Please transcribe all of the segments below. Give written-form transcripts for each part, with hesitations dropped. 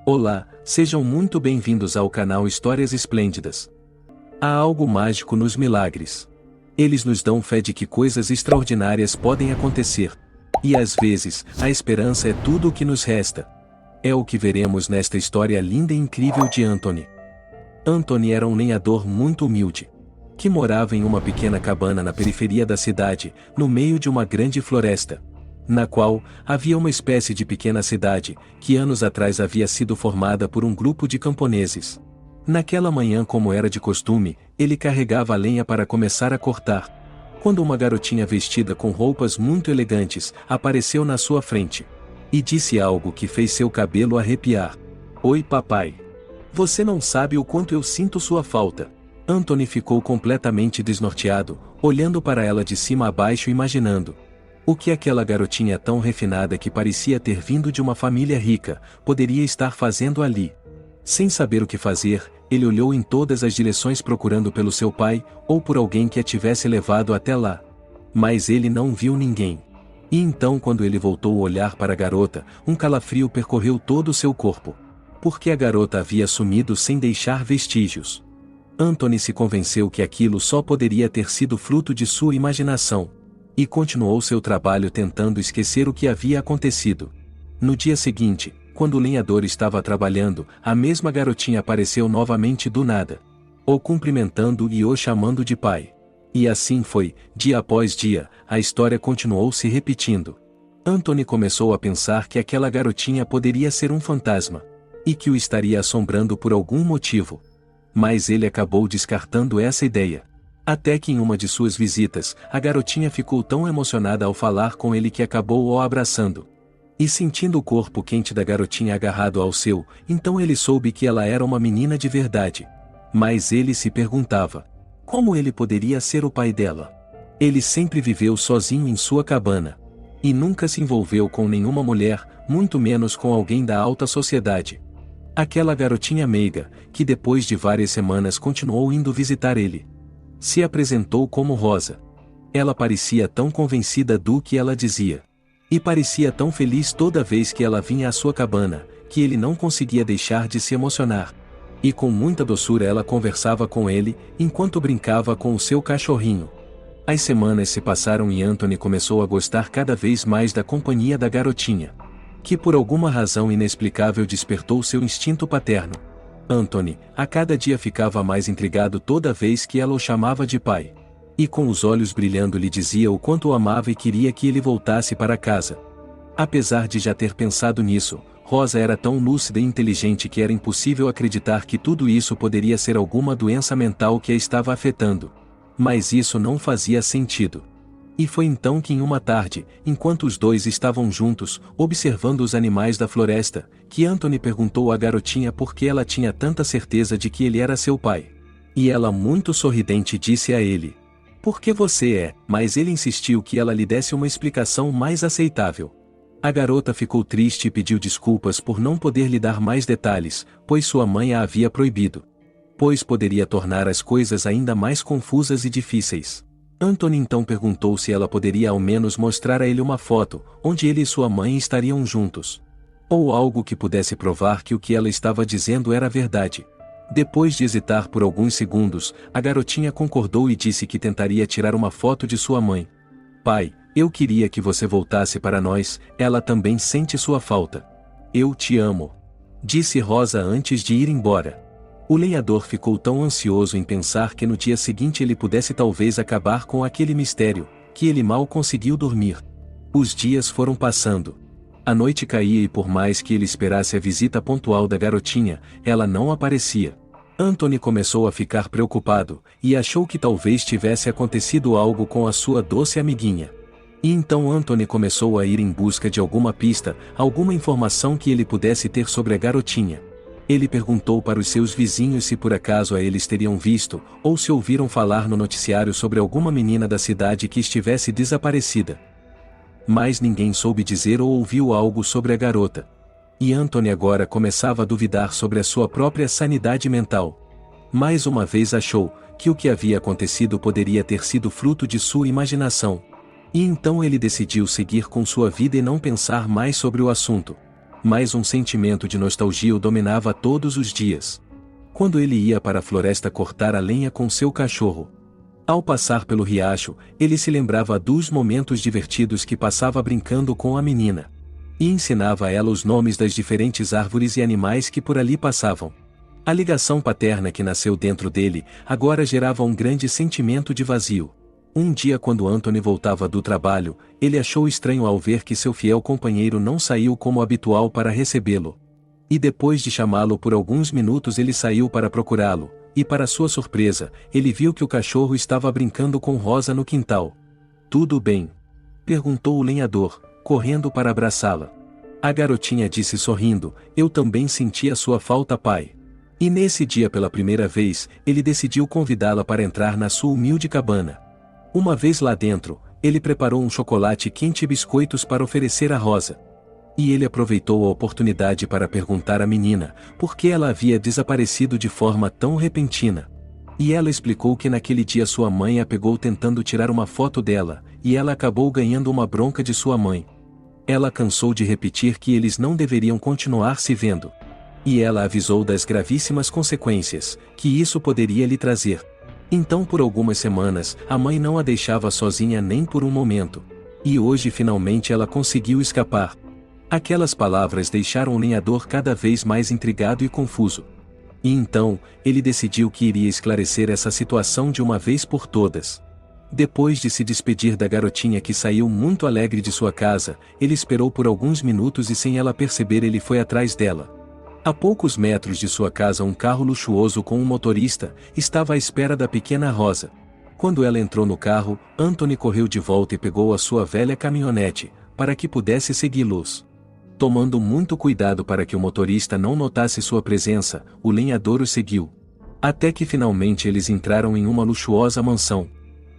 Olá, sejam muito bem-vindos ao canal Histórias Esplêndidas. Há algo mágico nos milagres. Eles nos dão fé de que coisas extraordinárias podem acontecer. E às vezes, a esperança é tudo o que nos resta. É o que veremos nesta história linda e incrível de Anthony. Anthony era um lenhador muito humilde, que morava em uma pequena cabana na periferia da cidade, no meio de uma grande floresta, na qual havia uma espécie de pequena cidade, que anos atrás havia sido formada por um grupo de camponeses. Naquela manhã, como era de costume, ele carregava a lenha para começar a cortar, quando uma garotinha vestida com roupas muito elegantes apareceu na sua frente, e disse algo que fez seu cabelo arrepiar. "Oi, papai. Você não sabe o quanto eu sinto sua falta." Anthony ficou completamente desnorteado, olhando para ela de cima a baixo, imaginando o que aquela garotinha tão refinada, que parecia ter vindo de uma família rica, poderia estar fazendo ali. Sem saber o que fazer, ele olhou em todas as direções procurando pelo seu pai, ou por alguém que a tivesse levado até lá. Mas ele não viu ninguém. E então, quando ele voltou a olhar para a garota, um calafrio percorreu todo o seu corpo. Porque a garota havia sumido sem deixar vestígios. Anthony se convenceu que aquilo só poderia ter sido fruto de sua imaginação, e continuou seu trabalho tentando esquecer o que havia acontecido. No dia seguinte, quando o lenhador estava trabalhando, a mesma garotinha apareceu novamente do nada, o cumprimentando e o chamando de pai. E assim foi, dia após dia, a história continuou se repetindo. Anthony começou a pensar que aquela garotinha poderia ser um fantasma, e que o estaria assombrando por algum motivo. Mas ele acabou descartando essa ideia. Até que em uma de suas visitas, a garotinha ficou tão emocionada ao falar com ele que acabou o abraçando. E sentindo o corpo quente da garotinha agarrado ao seu, então ele soube que ela era uma menina de verdade. Mas ele se perguntava: como ele poderia ser o pai dela? Ele sempre viveu sozinho em sua cabana. E nunca se envolveu com nenhuma mulher, muito menos com alguém da alta sociedade. Aquela garotinha meiga, que depois de várias semanas continuou indo visitar ele, se apresentou como Rosa. Ela parecia tão convencida do que ela dizia, e parecia tão feliz toda vez que ela vinha à sua cabana, que ele não conseguia deixar de se emocionar. E com muita doçura ela conversava com ele, enquanto brincava com o seu cachorrinho. As semanas se passaram e Anthony começou a gostar cada vez mais da companhia da garotinha, que por alguma razão inexplicável despertou seu instinto paterno. Anthony, a cada dia, ficava mais intrigado toda vez que ela o chamava de pai. E com os olhos brilhando lhe dizia o quanto o amava e queria que ele voltasse para casa. Apesar de já ter pensado nisso, Rosa era tão lúcida e inteligente que era impossível acreditar que tudo isso poderia ser alguma doença mental que a estava afetando. Mas isso não fazia sentido. E foi então que em uma tarde, enquanto os dois estavam juntos, observando os animais da floresta, que Anthony perguntou à garotinha por que ela tinha tanta certeza de que ele era seu pai. E ela, muito sorridente, disse a ele: "Porque você é", mas ele insistiu que ela lhe desse uma explicação mais aceitável. A garota ficou triste e pediu desculpas por não poder lhe dar mais detalhes, pois sua mãe a havia proibido, pois poderia tornar as coisas ainda mais confusas e difíceis. Anthony então perguntou se ela poderia ao menos mostrar a ele uma foto, onde ele e sua mãe estariam juntos. Ou algo que pudesse provar que o que ela estava dizendo era verdade. Depois de hesitar por alguns segundos, a garotinha concordou e disse que tentaria tirar uma foto de sua mãe. "Pai, eu queria que você voltasse para nós, ela também sente sua falta." "Eu te amo", disse Rosa antes de ir embora. O lenhador ficou tão ansioso em pensar que no dia seguinte ele pudesse talvez acabar com aquele mistério, que ele mal conseguiu dormir. Os dias foram passando. A noite caía e por mais que ele esperasse a visita pontual da garotinha, ela não aparecia. Anthony começou a ficar preocupado, e achou que talvez tivesse acontecido algo com a sua doce amiguinha. E então Anthony começou a ir em busca de alguma pista, alguma informação que ele pudesse ter sobre a garotinha. Ele perguntou para os seus vizinhos se por acaso a eles teriam visto, ou se ouviram falar no noticiário sobre alguma menina da cidade que estivesse desaparecida. Mas ninguém soube dizer ou ouviu algo sobre a garota. E Anthony agora começava a duvidar sobre a sua própria sanidade mental. Mais uma vez achou que o que havia acontecido poderia ter sido fruto de sua imaginação. E então ele decidiu seguir com sua vida e não pensar mais sobre o assunto. Mas um sentimento de nostalgia o dominava todos os dias. Quando ele ia para a floresta cortar a lenha com seu cachorro. Ao passar pelo riacho, ele se lembrava dos momentos divertidos que passava brincando com a menina. E ensinava a ela os nomes das diferentes árvores e animais que por ali passavam. A ligação paterna que nasceu dentro dele, agora gerava um grande sentimento de vazio. Um dia, quando Anthony voltava do trabalho, ele achou estranho ao ver que seu fiel companheiro não saiu como habitual para recebê-lo. E depois de chamá-lo por alguns minutos, ele saiu para procurá-lo, e para sua surpresa, ele viu que o cachorro estava brincando com Rosa no quintal. "Tudo bem?" perguntou o lenhador, correndo para abraçá-la. A garotinha disse sorrindo: "Eu também senti a sua falta, pai." E nesse dia, pela primeira vez, ele decidiu convidá-la para entrar na sua humilde cabana. Uma vez lá dentro, ele preparou um chocolate quente e biscoitos para oferecer a Rosa. E ele aproveitou a oportunidade para perguntar à menina por que ela havia desaparecido de forma tão repentina. E ela explicou que naquele dia sua mãe a pegou tentando tirar uma foto dela, e ela acabou ganhando uma bronca de sua mãe. Ela cansou de repetir que eles não deveriam continuar se vendo. E ela avisou das gravíssimas consequências que isso poderia lhe trazer. Então, por algumas semanas, a mãe não a deixava sozinha nem por um momento. E hoje finalmente ela conseguiu escapar. Aquelas palavras deixaram o lenhador cada vez mais intrigado e confuso. E então, ele decidiu que iria esclarecer essa situação de uma vez por todas. Depois de se despedir da garotinha que saiu muito alegre de sua casa, ele esperou por alguns minutos e, sem ela perceber, ele foi atrás dela. A poucos metros de sua casa, um carro luxuoso com um motorista estava à espera da pequena Rosa. Quando ela entrou no carro, Anthony correu de volta e pegou a sua velha caminhonete, para que pudesse segui-los. Tomando muito cuidado para que o motorista não notasse sua presença, o lenhador o seguiu. Até que finalmente eles entraram em uma luxuosa mansão,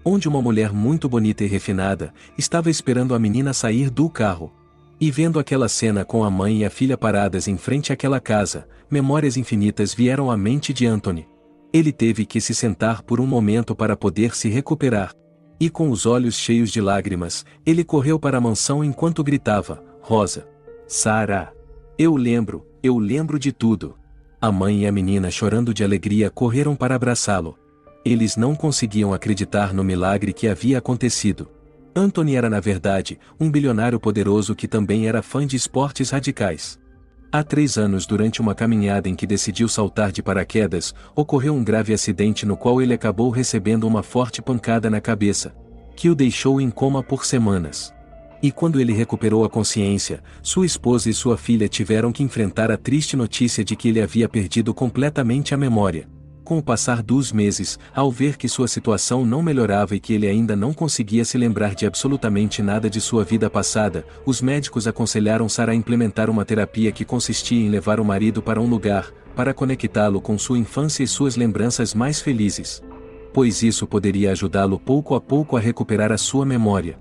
onde uma mulher muito bonita e refinada estava esperando a menina sair do carro. E vendo aquela cena com a mãe e a filha paradas em frente àquela casa, memórias infinitas vieram à mente de Anthony. Ele teve que se sentar por um momento para poder se recuperar. E com os olhos cheios de lágrimas, ele correu para a mansão enquanto gritava: "Rosa! Sarah! Eu lembro de tudo." A mãe e a menina, chorando de alegria, correram para abraçá-lo. Eles não conseguiam acreditar no milagre que havia acontecido. Anthony era, na verdade, um bilionário poderoso que também era fã de esportes radicais. Há 3 anos, durante uma caminhada em que decidiu saltar de paraquedas, ocorreu um grave acidente no qual ele acabou recebendo uma forte pancada na cabeça, que o deixou em coma por semanas. E quando ele recuperou a consciência, sua esposa e sua filha tiveram que enfrentar a triste notícia de que ele havia perdido completamente a memória. Com o passar dos meses, ao ver que sua situação não melhorava e que ele ainda não conseguia se lembrar de absolutamente nada de sua vida passada, os médicos aconselharam Sarah a implementar uma terapia que consistia em levar o marido para um lugar, para conectá-lo com sua infância e suas lembranças mais felizes. Pois isso poderia ajudá-lo pouco a pouco a recuperar a sua memória.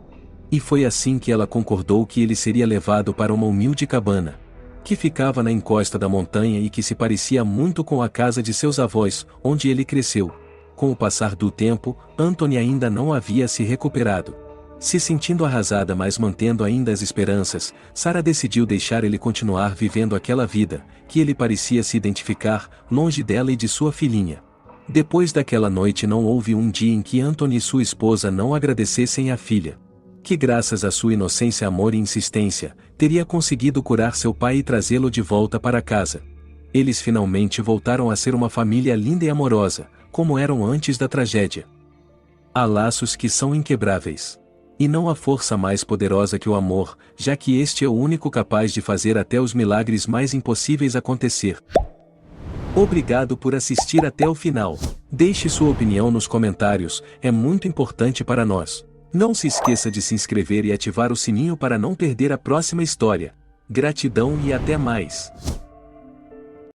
E foi assim que ela concordou que ele seria levado para uma humilde cabana, que ficava na encosta da montanha e que se parecia muito com a casa de seus avós, onde ele cresceu. Com o passar do tempo, Anthony ainda não havia se recuperado. Se sentindo arrasada, mas mantendo ainda as esperanças, Sarah decidiu deixar ele continuar vivendo aquela vida, que ele parecia se identificar, longe dela e de sua filhinha. Depois daquela noite não houve um dia em que Anthony e sua esposa não agradecessem à filha, que graças à sua inocência, amor e insistência, teria conseguido curar seu pai e trazê-lo de volta para casa. Eles finalmente voltaram a ser uma família linda e amorosa, como eram antes da tragédia. Há laços que são inquebráveis. E não há força mais poderosa que o amor, já que este é o único capaz de fazer até os milagres mais impossíveis acontecer. Obrigado por assistir até o final. Deixe sua opinião nos comentários, é muito importante para nós. Não se esqueça de se inscrever e ativar o sininho para não perder a próxima história. Gratidão e até mais!